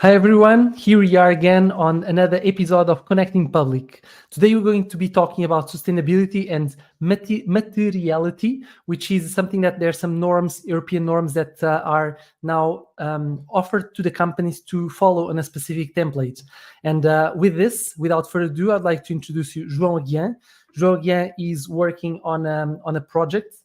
Hi everyone, here we are again on another episode of Connecting Public. Today we're going to be talking about sustainability and materiality, which is something that there are some norms, European norms that are now offered to the companies to follow on a specific template. And with this, without further ado, I'd like to introduce you Joao Aguiam. Joao Aguiam is working on a project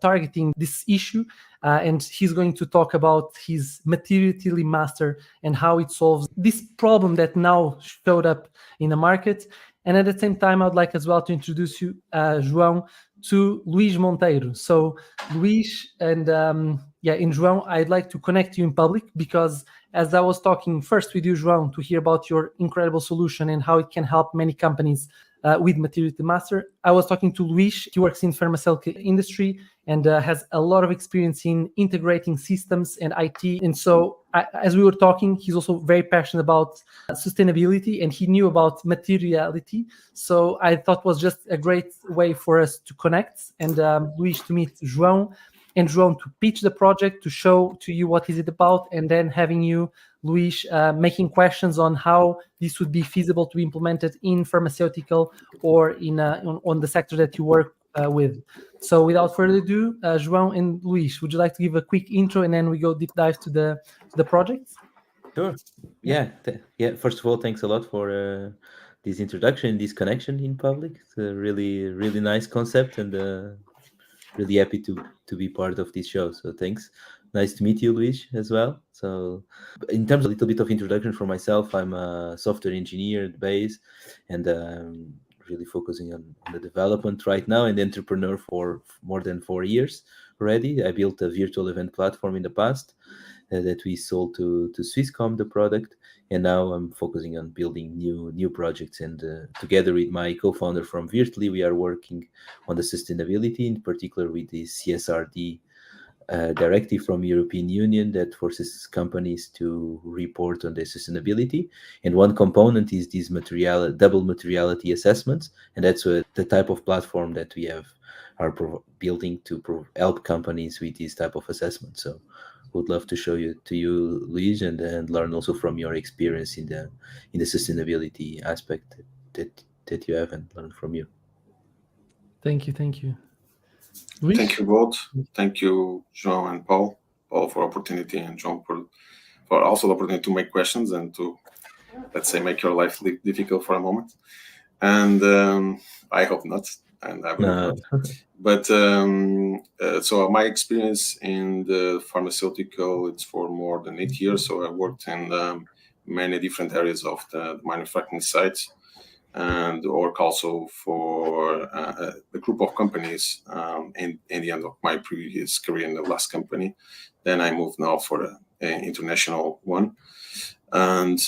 targeting this issue. And he's going to talk about his Materiality Master and how it solves this problem that now showed up in the market. And at the same time, I'd like as well to introduce you, João, to Luis Monteiro. So Luis and João, I'd like to connect you in public because as I was talking first with you, João, to hear about your incredible solution and how it can help many companies with Materiality Master, I was talking to Luis. He works in pharmaceutical industry and has a lot of experience in integrating systems and IT. And so as we were talking, he's also very passionate about sustainability and he knew about materiality. So I thought was just a great way for us to connect and Luis to meet João and João to pitch the project, to show to you what is it about, and then having you, Luis, making questions on how this would be feasible to be implemented in pharmaceutical or in on the sector that you work with. So without further ado, João and Luis, would you like to give a quick intro and then we go deep dive to the project? Sure. Yeah. First of all, thanks a lot for this introduction, this connection in public. It's a really, really nice concept and really happy to be part of this show. So thanks. Nice to meet you, Luis, as well. So in terms of a little bit of introduction for myself, I'm a software engineer at base and really focusing on the development right now and entrepreneur for more than 4 years already. I built a virtual event platform in the past that we sold to Swisscom, the product. And now I'm focusing on building new projects. And together with my co-founder from Virtually, we are working on the sustainability, in particular with the CSRD directive from European Union that forces companies to report on their sustainability. And one component is these double materiality assessments. And that's the type of platform that we are building to help companies with this type of assessment. So would love to show you Luis, and learn also from your experience in the sustainability aspect that you have and learn from you. Thank you. Luis? Thank you both. Thank you, João and Paul for opportunity, and João for also the opportunity to make questions and to, let's say, make your life difficult for a moment. And I hope not. And I will not. But so my experience in the pharmaceutical, it's for more than 8 years. So I worked in many different areas of the manufacturing sites and work also for a group of companies in the end of my previous career in the last company. Then I moved now for an international one. And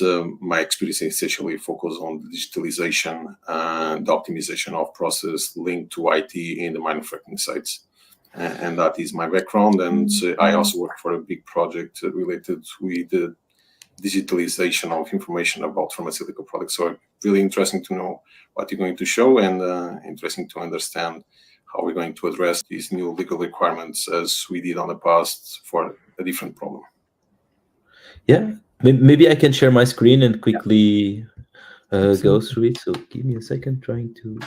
my experience essentially focused on the digitalization and the optimization of process linked to IT in the manufacturing sites. And that is my background. And I also work for a big project related with the digitalization of information about pharmaceutical products. So really interesting to know what you're going to show and interesting to understand how we're going to address these new legal requirements as we did on the past for a different problem. Yeah. Maybe I can share my screen and quickly go through it. So give me a second, trying to.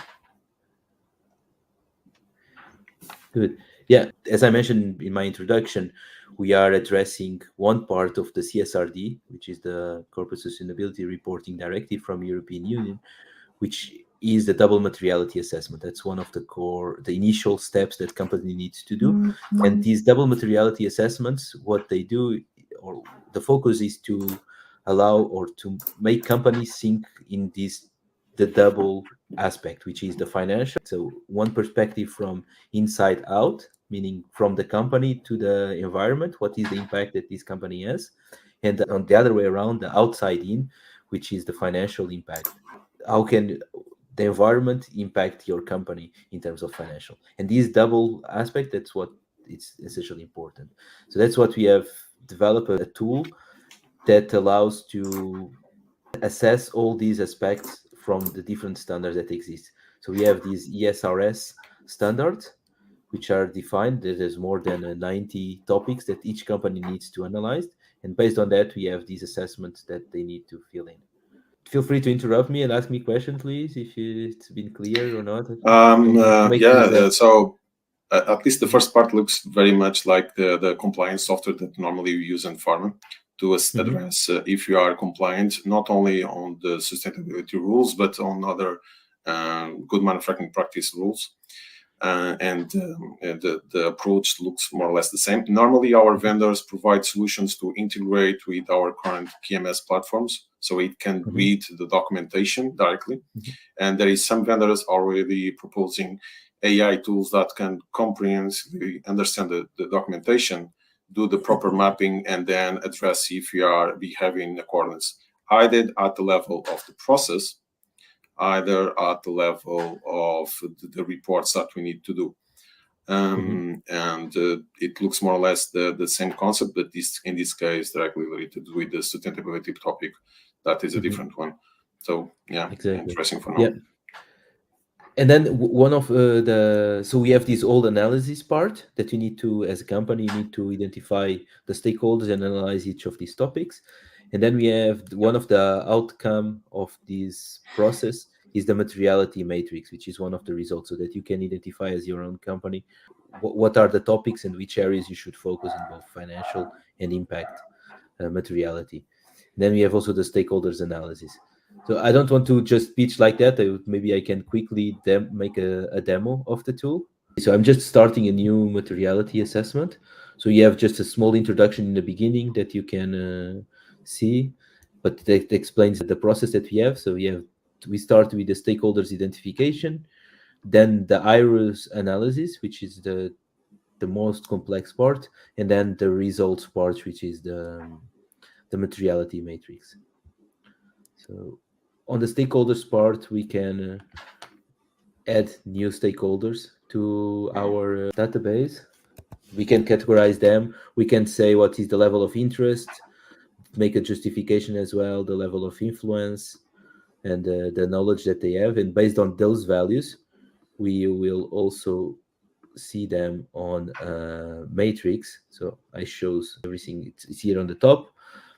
Good. Yeah, as I mentioned in my introduction, we are addressing one part of the CSRD, which is the Corporate Sustainability Reporting Directive from European Union, which is the double materiality assessment. That's one of the initial steps that company needs to do. Mm-hmm. And these double materiality assessments, what they do, or the focus is to allow or to make companies think in the double aspect, which is the financial. So one perspective from inside out, meaning from the company to the environment, what is the impact that this company has? And on the other way around, the outside in, which is the financial impact. How can the environment impact your company in terms of financial? And this double aspect, that's what it's essentially important. So that's what we have developed, a tool that allows to assess all these aspects from the different standards that exist. So we have these ESRS standards, which are defined. There's more than 90 topics that each company needs to analyze. And based on that, we have these assessments that they need to fill in. Feel free to interrupt me and ask me questions, please, if it's been clear or not. So at least the first part looks very much like the compliance software that normally we use in pharma to address if you are compliant, not only on the sustainability rules, but on other good manufacturing practice rules. The approach looks more or less the same. Normally, our vendors provide solutions to integrate with our current PMS platforms, so it can read the documentation directly. And there is some vendors already proposing AI tools that can comprehensively understand the documentation, do the proper mapping, and then address if you are behaving in accordance, either at the level of the process, either at the level of the reports that we need to do. And it looks more or less the same concept, but in this case directly related with the sustainability topic. That is a different one. So yeah, exactly. Interesting for now. Yeah. And then one of so we have this old analysis part that you need to, as a company, you need to identify the stakeholders and analyze each of these topics. And then we have one of the outcome of this process is the materiality matrix, which is one of the results, so that you can identify as your own company what are the topics and which areas you should focus in, both financial and impact materiality. Then we have also the stakeholders analysis. So I don't want to just pitch like that. Maybe I can quickly make a demo of the tool. So I'm just starting a new materiality assessment. So you have just a small introduction in the beginning that you can see, but that explains the process that we have. So we start with the stakeholders identification, then the iris analysis, which is the most complex part, and then the results part, which is the materiality matrix. So on the stakeholders part, we can add new stakeholders to our database. We can categorize them. We can say what is the level of interest, make a justification as well, the level of influence, and the knowledge that they have. And based on those values, we will also see them on a matrix. So I shows everything. It's here on the top.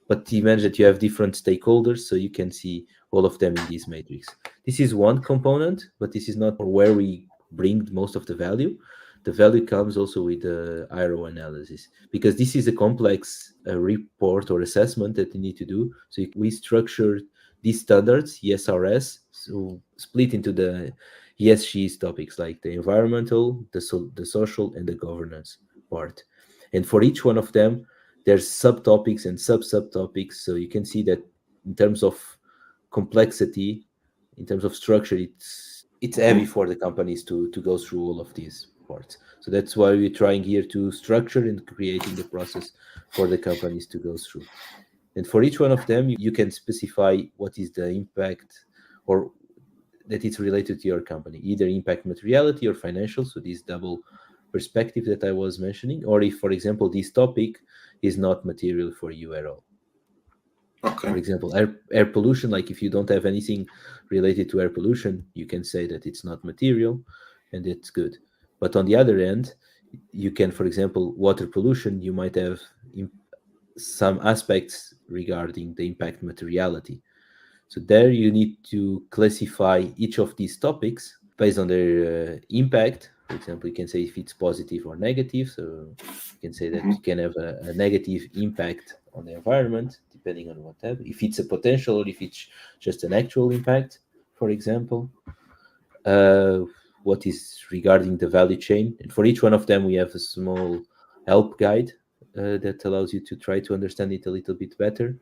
But imagine that you have different stakeholders, so you can see all of them in this matrix. This is one component, but this is not where we bring most of the value. The value comes also with the IRO analysis, because this is a complex report or assessment that you need to do. So we structured these standards, ESRS, so split into the ESG topics, like the environmental, the social, and the governance part. And for each one of them, there's subtopics and subtopics. So you can see that in terms of complexity, in terms of structure, it's heavy for the companies to go through all of these parts. So that's why we're trying here to structure and creating the process for the companies to go through. And for each one of them, you can specify what is the impact or that it's related to your company, either impact materiality or financial. So this double perspective that I was mentioning, or if, for example, this topic is not material for you at all. Okay. For example, air pollution, like if you don't have anything related to air pollution, you can say that it's not material and it's good. But on the other end, you can, for example, water pollution, you might have some aspects regarding the impact materiality. So there you need to classify each of these topics based on their impact. For example, you can say if it's positive or negative. So you can say that you can have a negative impact on the environment, depending on what type. If it's a potential or if it's just an actual impact, for example. What is regarding the value chain. And for each one of them, we have a small help guide that allows you to try to understand it a little bit better,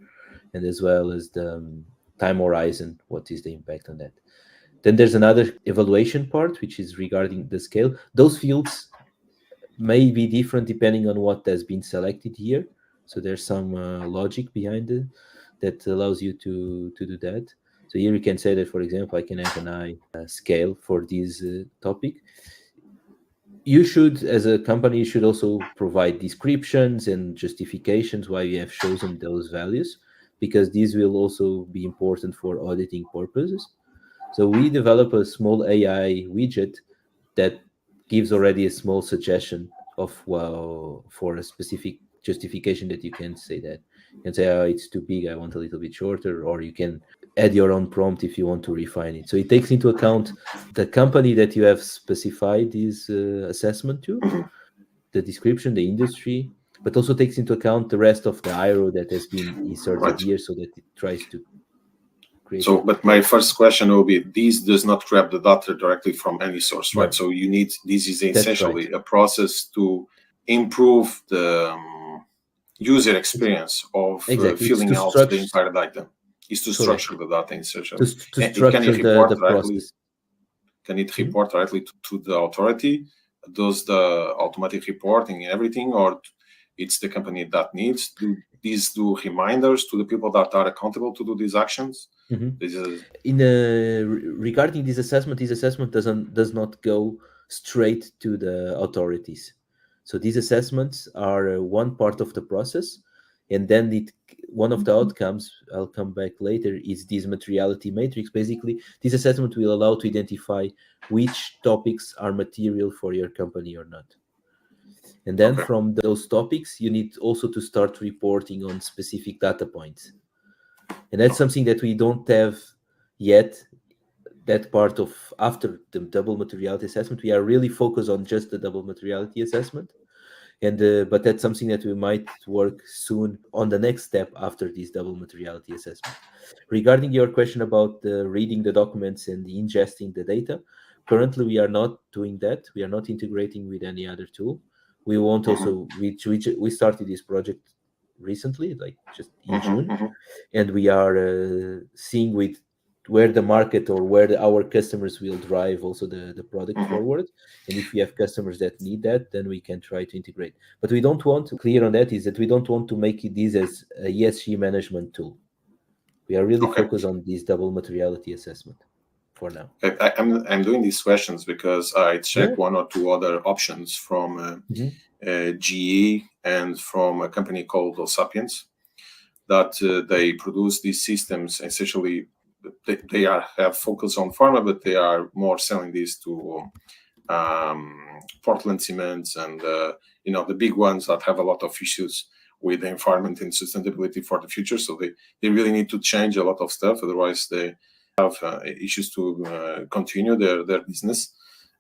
and as well as the time horizon, what is the impact on that. Then there's another evaluation part, which is regarding the scale. Those fields may be different depending on what has been selected here. So there's some logic behind it that allows you to do that. So here you can say that, for example, I can have an I scale for this topic. You should, as a company, you should also provide descriptions and justifications why you have chosen those values, because these will also be important for auditing purposes. So we develop a small AI widget that gives already a small suggestion of, well, for a specific justification that you can say that. and say, oh, it's too big, I want a little bit shorter, or you can add your own prompt if you want to refine it. So it takes into account the company that you have specified this assessment to, the description, the industry, but also takes into account the rest of the IRO that has been inserted here, so that it tries to create. So, but my first question will be: this does not grab the data directly from any source, right? No. So you need, this is essentially a process to improve the user experience of filling out the entire data. Is to structure the data in such a way. Can it report the process? Can it report directly to the authority? Does the automatic reporting and everything, or it's the company that needs to do reminders to the people that are accountable to do these actions? Regarding this assessment does not go straight to the authorities. So these assessments are one part of the process, and then one of the outcomes, I'll come back later, is this materiality matrix. Basically, this assessment will allow to identify which topics are material for your company or not. And then from those topics, you need also to start reporting on specific data points. And that's something that we don't have yet. That part of, after the double materiality assessment, we are really focused on just the double materiality assessment. And but that's something that we might work soon on the next step after this double materiality assessment. Regarding your question about reading the documents and ingesting the data, currently we are not doing that. We are not integrating with any other tool. We want also, we started this project recently, like just in June, and we are seeing with where the market or where our customers will drive also the product forward. And if we have customers that need that, then we can try to integrate. But we don't want to, clear on that, is that we don't want to make this as a ESG management tool. We are really focused on this double materiality assessment for now. I'm doing these questions because I checked one or two other options from GE and from a company called Sapiens, that they produce these systems. Essentially, they have focus on pharma, but they are more selling this to Portland Cements and the big ones that have a lot of issues with the environment and sustainability for the future. So they really need to change a lot of stuff, otherwise they have issues to continue their business.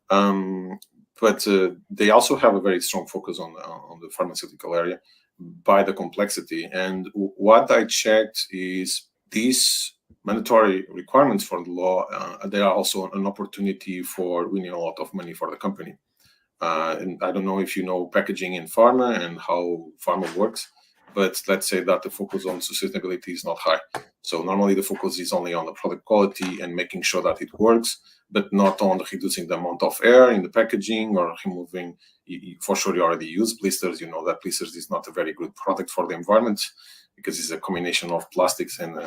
But they also have a very strong focus on the pharmaceutical area by the complexity. And what I checked is these mandatory requirements for the law, they are also an opportunity for winning a lot of money for the company. And I don't know if you know packaging in pharma and how pharma works, but let's say that the focus on sustainability is not high. So normally the focus is only on the product quality and making sure that it works, but not on reducing the amount of air in the packaging or removing. For sure, you already use blisters. You know that blisters is not a very good product for the environment because it's a combination of plastics and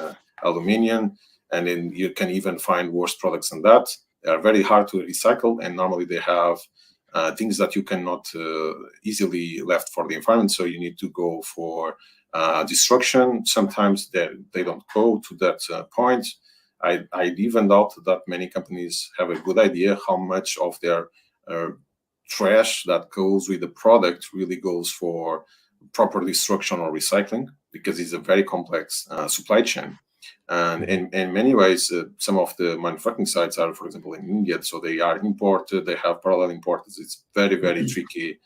aluminium. And then you can even find worse products than that. They are very hard to recycle, and normally they have things that you cannot easily left for the environment. So you need to go for destruction. Sometimes they don't go to that point. I even doubt that many companies have a good idea how much of their trash that goes with the product really goes for proper destruction or recycling, because it's a very complex supply chain. And in many ways, some of the manufacturing sites are, for example, in India, so they are imported, they have parallel importers. It's very, very tricky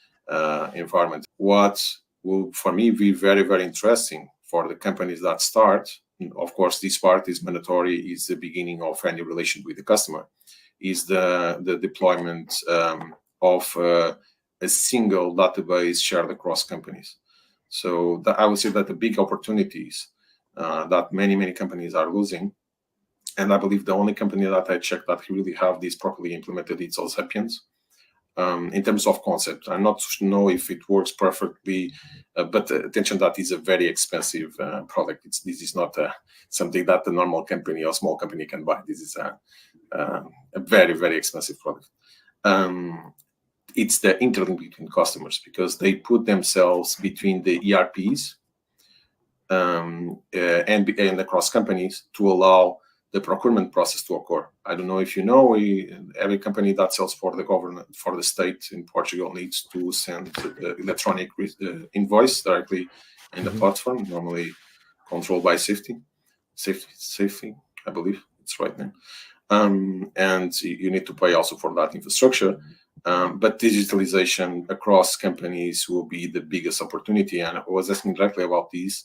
environment. What will, for me, be very, very interesting for the companies that start, of course, this part is mandatory, is the beginning of any relation with the customer, is the deployment of a single database shared across companies. So I would say that the big opportunities that many companies are losing, and I believe the only company that I checked that really have this properly implemented is Sapiens. In terms of concept, I'm not know if it works perfectly, but attention, that is a very expensive product. This is not something that a normal company or small company can buy. This is a very, very expensive product. It's the interlink between customers, because they put themselves between the ERPs and across companies to allow the procurement process to occur. I don't know if you know, every company that sells for the government, for the state in Portugal, needs to send the electronic invoice directly in the platform. Normally, controlled by safety, I believe it's right name. And you need to pay also for that infrastructure. But digitalization across companies will be the biggest opportunity. And I was asking directly about this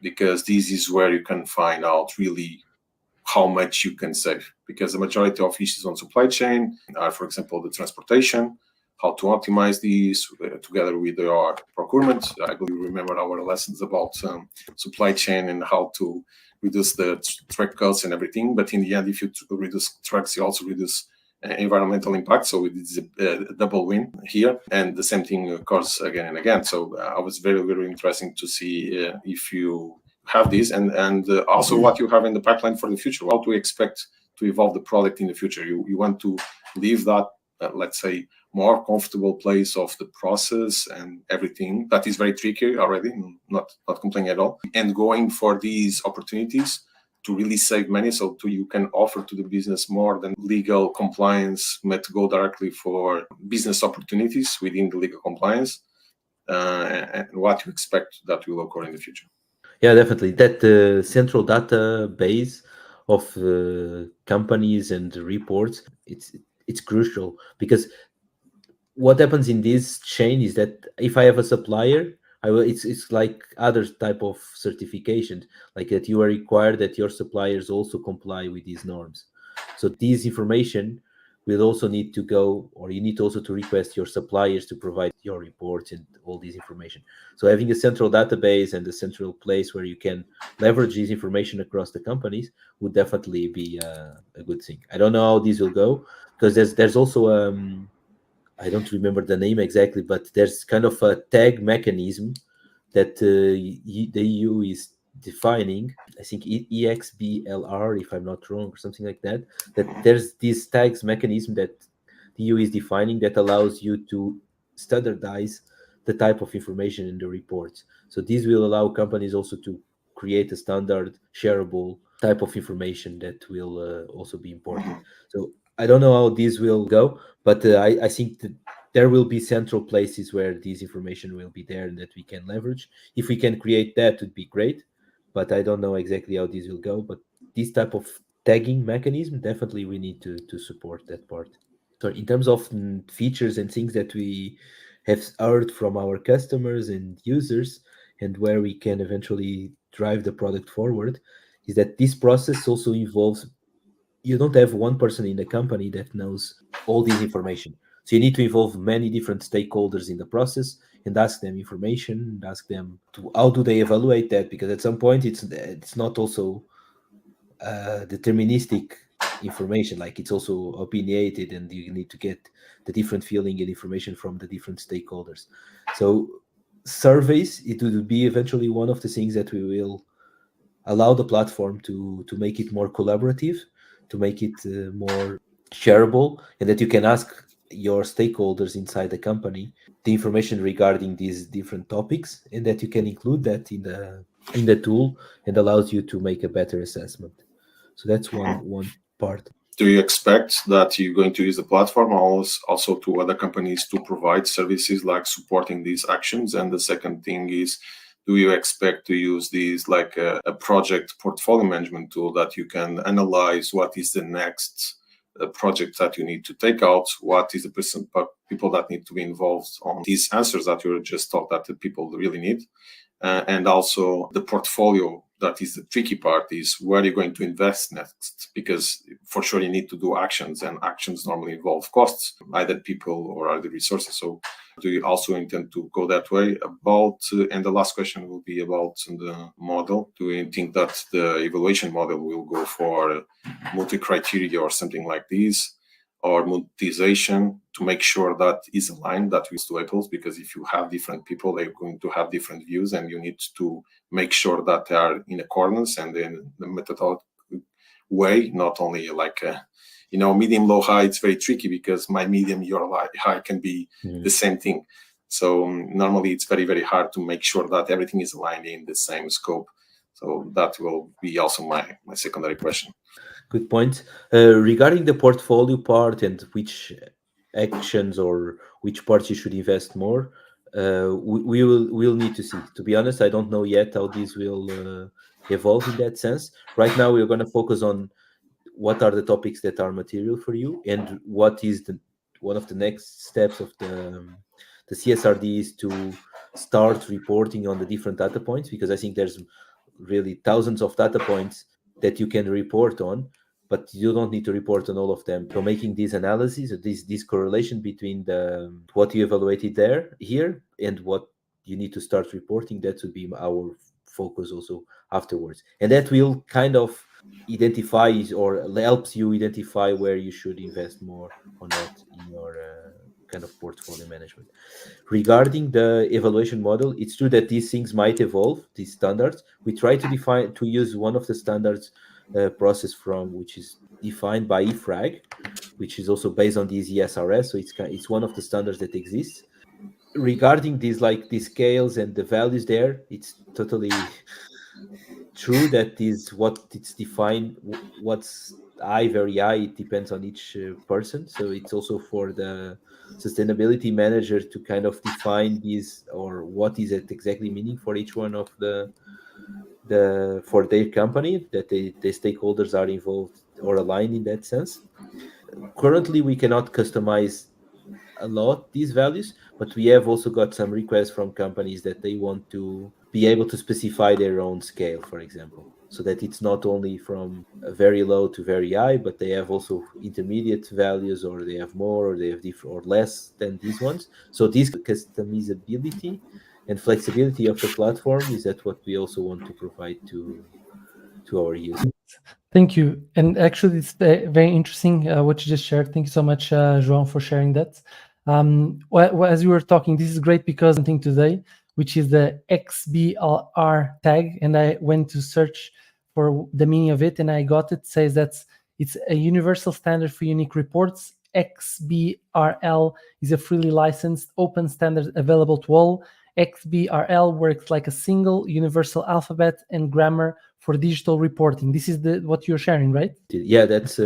because this is where you can find out really how much you can save. Because the majority of issues on supply chain are, for example, the transportation, how to optimize these together with our procurement. I believe you remember our lessons about supply chain and how to reduce the truck costs and everything. But in the end, if you reduce trucks, you also reduce environmental impact. So it is a double win here. And the same thing occurs again and again. So I was very, very interesting to see if you have this and also what you have in the pipeline for the future. How do you expect to evolve the product in the future? You want to leave that, let's say, more comfortable place of the process and everything that is very tricky already, not complaining at all, and going for these opportunities to really save money, so you can offer to the business more than legal compliance, but go directly for business opportunities within the legal compliance, and what you expect that will occur in the future. Yeah, definitely. That central database of companies and reports, it's crucial, because what happens in this chain is that if I have a supplier, it's like other type of certification, like that you are required that your suppliers also comply with these norms. So this information will also need to go, or you need also to request your suppliers to provide your reports and all this information. So having a central database and a central place where you can leverage this information across the companies would definitely be a good thing. I don't know how this will go, because there's also I don't remember the name exactly, but there's kind of a tag mechanism that the EU is defining. I think EXBLR, if I'm not wrong, or something like that. That there's this tags mechanism that the EU is defining that allows you to standardize the type of information in the reports. So this will allow companies also to create a standard, shareable type of information that will also be important. So I don't know how this will go, but I think that there will be central places where this information will be there and that we can leverage. If we can create that, it would be great, but I don't know exactly how this will go. But this type of tagging mechanism, definitely we need to support that part. So in terms of features and things that we have heard from our customers and users, and where we can eventually drive the product forward, is that this process also involves, you don't have one person in the company that knows all this information. So you need to involve many different stakeholders in the process and ask them information, and ask them to how do they evaluate that, because at some point it's not also deterministic information, like it's also opinionated, and you need to get the different feeling and information from the different stakeholders. So surveys, it would be eventually one of the things that we will allow the platform to make it more collaborative, to make it more shareable, and that you can ask your stakeholders inside the company the information regarding these different topics, and that you can include that in the tool, and allows you to make a better assessment. So that's one part. Do you expect that you're going to use the platform also to other companies to provide services like supporting these actions? And the second thing is, do you expect to use these like a project portfolio management tool that you can analyze what is the next project that you need to take out, what is the people that need to be involved on these answers that you just thought that the people really need? And also the portfolio, that is the tricky part, is where you're going to invest next, because for sure you need to do actions, and actions normally involve costs, either people or other resources. So do you also intend to go that way? And the last question will be about the model. Do you think that the evaluation model will go for multi-criteria or something like this, or monetization, to make sure that is aligned, that with two apples? Because if you have different people, they're going to have different views, and you need to make sure that they are in accordance and in the methodological way, not only like medium, low, high. It's very tricky because my medium, your high can be the same thing. So normally it's very, very hard to make sure that everything is aligned in the same scope. So that will be also my secondary question. Good point. Regarding the portfolio part and which actions or which parts you should invest more, we'll need to see. To be honest, I don't know yet how this will evolve in that sense. Right now, we're going to focus on what are the topics that are material for you, and what is one of the next steps of the CSRD is to start reporting on the different data points, because I think there's really thousands of data points that you can report on, but you don't need to report on all of them. So making these analyses, this correlation between what you evaluated here and what you need to start reporting, that would be our focus also afterwards. And that will kind of identify or helps you identify where you should invest more or not in your kind of portfolio management. Regarding the evaluation model, it's true that these things might evolve, these standards. We try to use one of the standards process which is defined by IFRAG, which is also based on these ESRS. So it's one of the standards that exists. Regarding these scales and the values there, it's totally true that is what it's defined. What's very high, it depends on each person. So it's also for the sustainability manager to kind of define these, or what is it exactly meaning for each one of for their company, that the stakeholders are involved or aligned in that sense. Currently, we cannot customize a lot these values, but we have also got some requests from companies that they want to be able to specify their own scale, for example, so that it's not only from very low to very high, but they have also intermediate values, or they have more, or they have different or less than these ones. So this customizability and flexibility of the platform is that what we also want to provide to our users. Thank you. And actually, it's very interesting what you just shared. Thank you so much, João, for sharing that. As you were talking, this is great because something today, which is the XBRL tag, and I went to search for the meaning of it, and I got it. Says that it's a universal standard for unique reports. XBRL is a freely licensed open standard available to all. XBRL works like a single universal alphabet and grammar for digital reporting. This is what you're sharing, right? Yeah, that's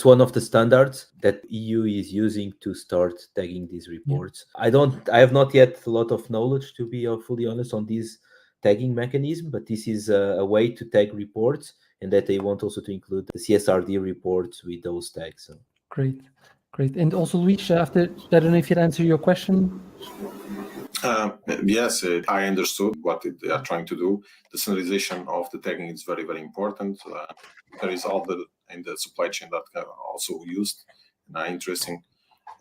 one of the standards that EU is using to start tagging these reports. Yeah. I have not yet a lot of knowledge, to be fully honest, on this tagging mechanism, but this is a way to tag reports, and that they want also to include the CSRD reports with those tags. So. Great. And also, Luis, after, I don't know if you answer your question. Yes, I understood what they are trying to do. The standardization of the tagging is very, very important. There is all in the supply chain that are also used and interesting.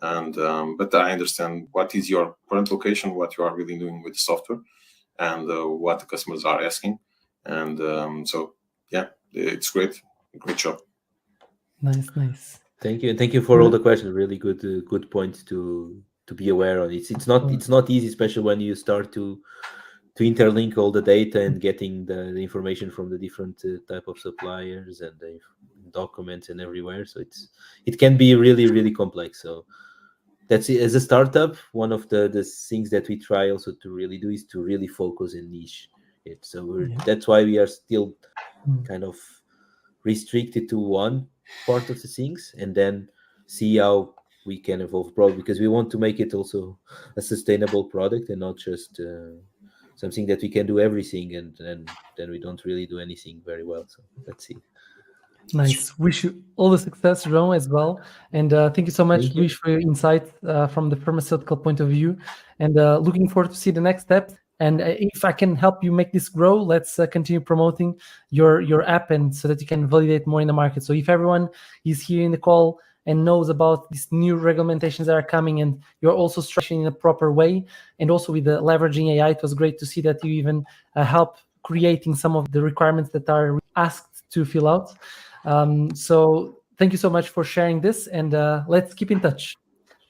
And but I understand what is your current location, what you are really doing with the software, and what the customers are asking. And so, yeah, it's great. Great job. Nice. Thank you, and thank you for all the questions. Really good points to be aware of. It's not easy, especially when you start to interlink all the data and getting the information from the different type of suppliers and the documents and everywhere. So it can be really, really complex. So that's it. As a startup, one of the things that we try also to really do is to really focus and niche it. So that's why we are still kind of restricted to one part of the things, and then see how we can evolve broad, because we want to make it also a sustainable product and not just something that we can do everything and then we don't really do anything very well. So let's see. Nice. Wish you all the success, João, as well. And thank you so much, Luis, for your insight from the pharmaceutical point of view. And looking forward to see the next step. And if I can help you make this grow, let's continue promoting your app, and so that you can validate more in the market. So if everyone is here in the call and knows about these new regulations that are coming, and you're also structuring in a proper way, and also with the leveraging AI, it was great to see that you even help creating some of the requirements that are asked to fill out. So thank you so much for sharing this, and let's keep in touch.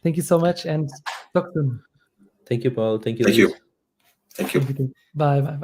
Thank you so much, and talk soon. Thank you, Paul. Thank you. Thank you. Bye.